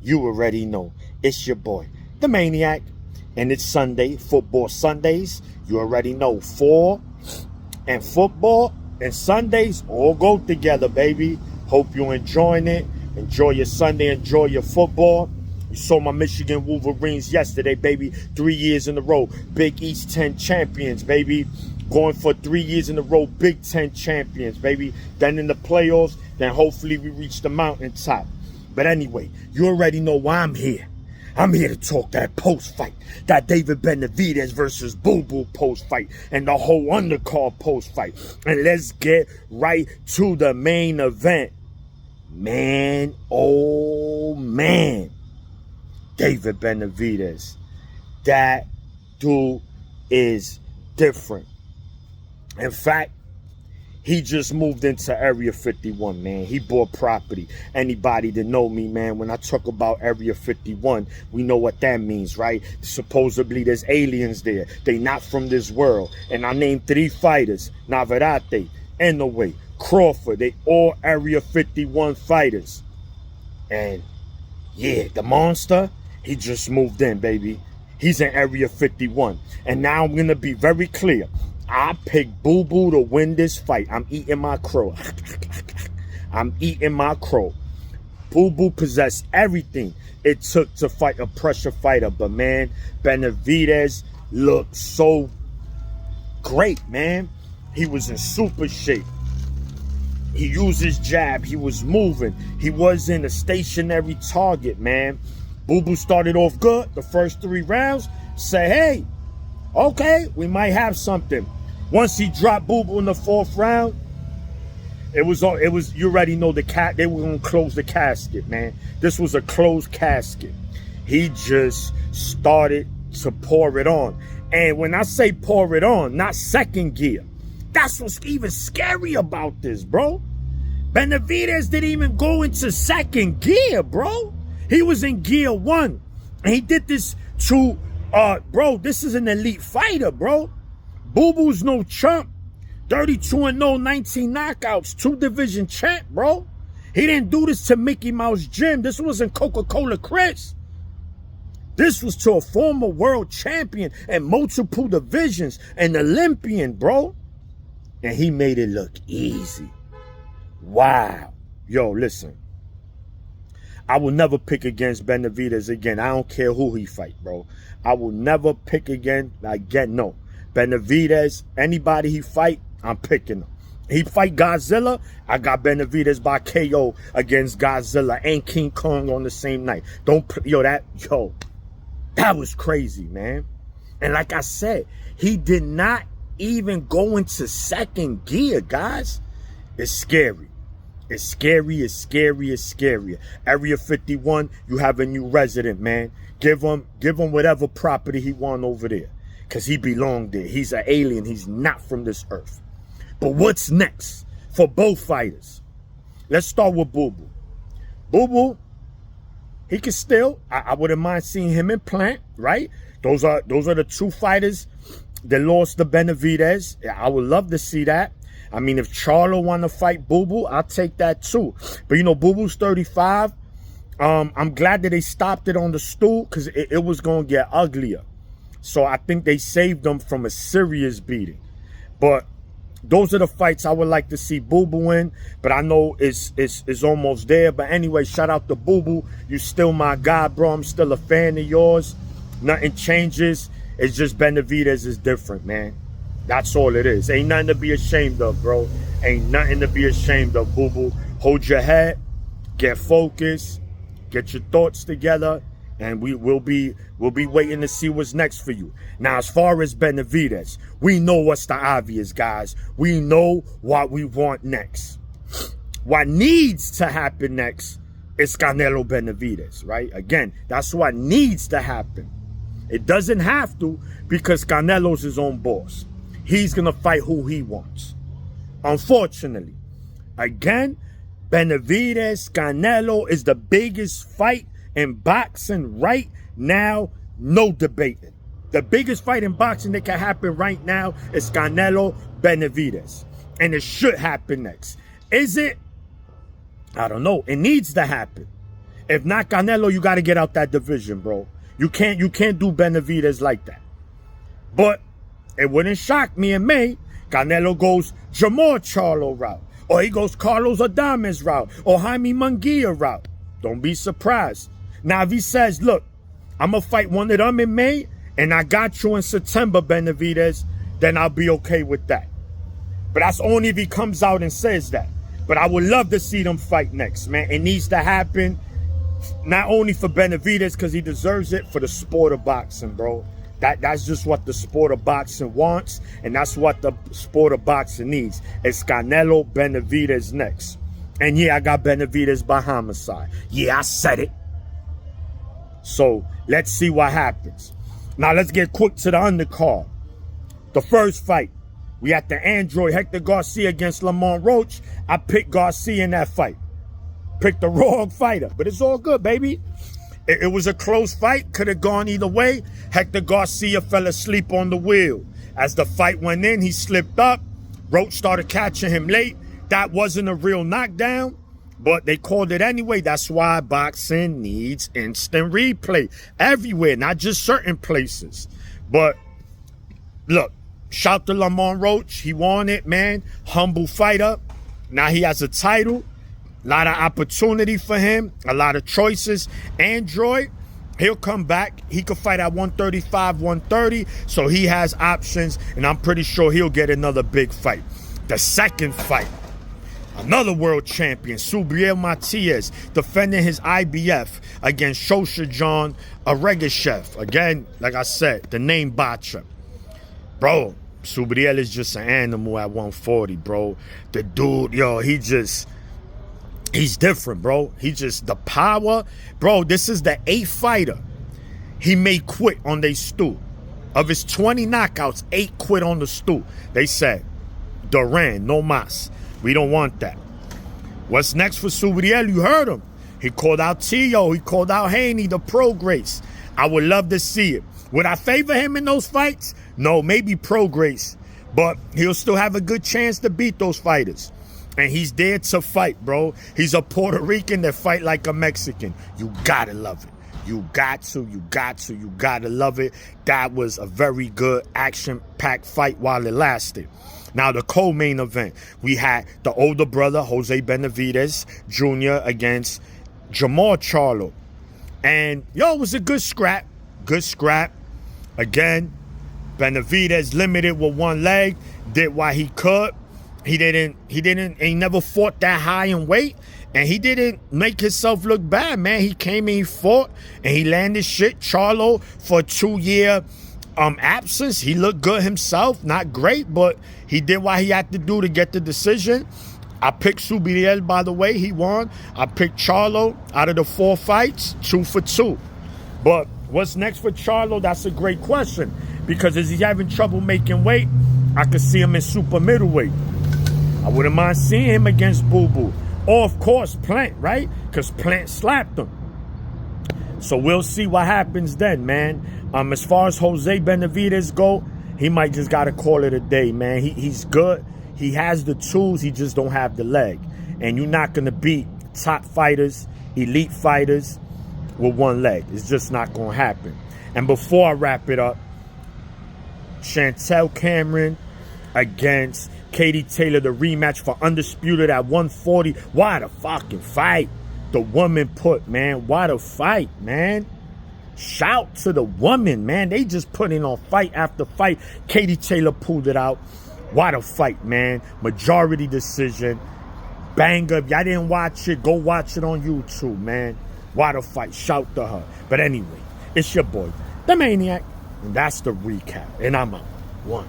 You already know. It's your boy, the Maniac. And it's Sunday, Football Sundays. You already know. And football and Sundays all go together, baby. Hope you're enjoying it. Enjoy your Sunday. Enjoy your football. You saw my Michigan Wolverines yesterday, baby. 3 years in a row. Big East 10 champions, baby. Going for 3 years in a row. Big 10 champions, baby. Then in the playoffs, then hopefully we reach the mountaintop. But anyway, you already know why I'm here. I'm here to talk that post-fight. That David Benavidez versus Boo Boo post-fight. And the whole undercard post-fight. And let's get right to the main event. Man, oh man. David Benavidez. That dude is different. In fact, he just moved into Area 51, man. He bought property. Anybody that know me, man, when I talk about Area 51, we know what that means, right? Supposedly there's aliens there. They not from this world. And I named 3 fighters. Navarrete, Inoue, Crawford. They all Area 51 fighters. And yeah, the monster, he just moved in, baby. He's in Area 51. And now I'm going to be very clear. I picked Boo Boo to win this fight. I'm eating my crow. I'm eating my crow. Boo Boo possessed everything it took to fight a pressure fighter. But, man, Benavidez looked so great, man. He was in super shape. He used his jab. He was moving. He wasn't a stationary target, man. Boo Boo started off good. The first 3 rounds. Say, hey, okay, we might have something. Once he dropped Boo Boo in the 4th round, it was you already know they were gonna close the casket, man. This was a closed casket. He just started to pour it on. And when I say pour it on, not second gear. That's what's even scary about this, bro. Benavidez didn't even go into second gear, bro. He was in gear 1. And he did this to bro, this is an elite fighter, bro. Boo Boo's no chump. 32-0, 19 knockouts, 2 division champ, bro. He didn't do this to Mickey Mouse Jim. This wasn't Coca-Cola Chris. This was to a former world champion and multiple divisions, an Olympian, bro. And he made it look easy. Wow. Yo, listen. I will never pick against Benavidez again. I don't care who he fight, bro. I will never pick again. No. Benavidez, anybody he fight, I'm picking him. He fight Godzilla, I got Benavidez by KO against Godzilla and King Kong on the same night. That was crazy, man. And like I said, he did not even go into second gear, guys. It's scary. It's scary, it's scary, it's scary. Area 51, you have a new resident, man. Give him whatever property he want over there. Because he belonged there. He's an alien. He's not from this earth. But what's next for both fighters? Let's start with Boo Boo. Boo Boo, he can still, I wouldn't mind seeing him in Plant, right? Those are the 2 fighters that lost to Benavidez. I would love to see that. I mean, if Charlo want to fight Boo Boo, I'll take that too. But, you know, Boo Boo's 35. I'm glad that they stopped it on the stool because it was going to get uglier. So I think they saved them from a serious beating. But those are the fights I would like to see Boo Boo in. But I know it's almost there. But anyway, shout out to Boo Boo. You still my guy, bro. I'm still a fan of yours. Nothing changes. It's just Benavidez is different, man. That's all it is. Ain't nothing to be ashamed of, bro. Ain't nothing to be ashamed of, Boo Boo. Hold your head. Get focused. Get your thoughts together. And we'll be waiting to see what's next for you. Now, as far as Benavidez, we know what's the obvious, guys. We know what we want next. What needs to happen next is Canelo Benavidez, right? Again, that's what needs to happen. It doesn't have to because Canelo's his own boss. He's going to fight who he wants. Unfortunately, again, Benavidez, Canelo is the biggest fight in boxing right now, no debating. The biggest fight in boxing that can happen right now is Canelo Benavidez. And it should happen next. Is it? I don't know. It needs to happen. If not Canelo, you got to get out that division, bro. You can't do Benavidez like that. But it wouldn't shock me in May. Canelo goes Jamor Charlo route. Or he goes Carlos Adames route. Or Jaime Munguia route. Don't be surprised. Now, if he says, look, I'm going to fight one of them in May, and I got you in September, Benavidez, then I'll be okay with that. But that's only if he comes out and says that. But I would love to see them fight next, man. It needs to happen, not only for Benavidez, because he deserves it, for the sport of boxing, bro. That's just what the sport of boxing wants, and that's what the sport of boxing needs. It's Canelo Benavidez next. And yeah, I got Benavidez by homicide. Yeah, I said it. So let's see what happens. Now let's get quick to the undercard. The first fight, we had the Android Hector Garcia against Lamont Roach. I picked Garcia in that fight. Picked the wrong fighter, but it's all good, baby. It was a close fight. Could have gone either way. Hector Garcia fell asleep on the wheel. As the fight went in, he slipped up. Roach started catching him late. That wasn't a real knockdown, but they called it anyway. That's why boxing needs instant replay everywhere, not just certain places. But look, shout to Lamont Roach. He won it, man. Humble fighter. Now he has a title. A lot of opportunity for him. A lot of choices. Android, he'll come back. He could fight at 135, 130. So he has options. And I'm pretty sure he'll get another big fight. The second fight, another world champion, Subriel Matias, defending his IBF against Shoshajan Aregashev. Again, like I said, the name botcher. Bro, Subriel is just an animal at 140, bro. The dude, yo, he's different, bro. He just, the power. Bro, this is the 8th fighter he may quit on their stool. Of his 20 knockouts, 8 quit on the stool. They said, Duran, no mas. We don't want that. What's next for Subriel? You heard him. He called out Tio. He called out Haney, the pro Grace. I would love to see it. Would I favor him in those fights? No, maybe pro Grace. But he'll still have a good chance to beat those fighters. And he's there to fight, bro. He's a Puerto Rican that fight like a Mexican. You gotta love it. You got to love it. That was a very good action-packed fight while it lasted. Now, the co-main event, we had the older brother, Jose Benavidez Jr. against Jamor Charlo. And, yo, it was a good scrap. Good scrap. Again, Benavidez limited with one leg, did what he could. He never fought that high in weight. And he didn't make himself look bad, man. He came and he fought and he landed shit. Charlo, for a 2-year absence, he looked good himself. Not great, but he did what he had to do to get the decision. I picked Subriel, by the way. He won. I picked Charlo out of the 4 fights, 2 for 2. But what's next for Charlo? That's a great question. Because is he having trouble making weight? I could see him in super middleweight. I wouldn't mind seeing him against Boo Boo. Or, of course, Plant, right? Because Plant slapped him. So we'll see what happens then, man. As far as Jose Benavidez go, he might just got to call it a day, man. He's good. He has the tools. He just don't have the leg. And you're not going to beat top fighters, elite fighters with one leg. It's just not going to happen. And before I wrap it up, Chantel Cameron against Katie Taylor, the rematch for Undisputed at 140. What a fucking fight the woman put, man. What a fight, man. Shout to the woman, man. They just putting on fight after fight. Katie Taylor pulled it out. What a fight, man. Majority decision. Banger. If y'all didn't watch it, go watch it on YouTube, man. What a fight. Shout to her. But anyway, it's your boy, the Maniac. And that's the recap. And I'm out. 1.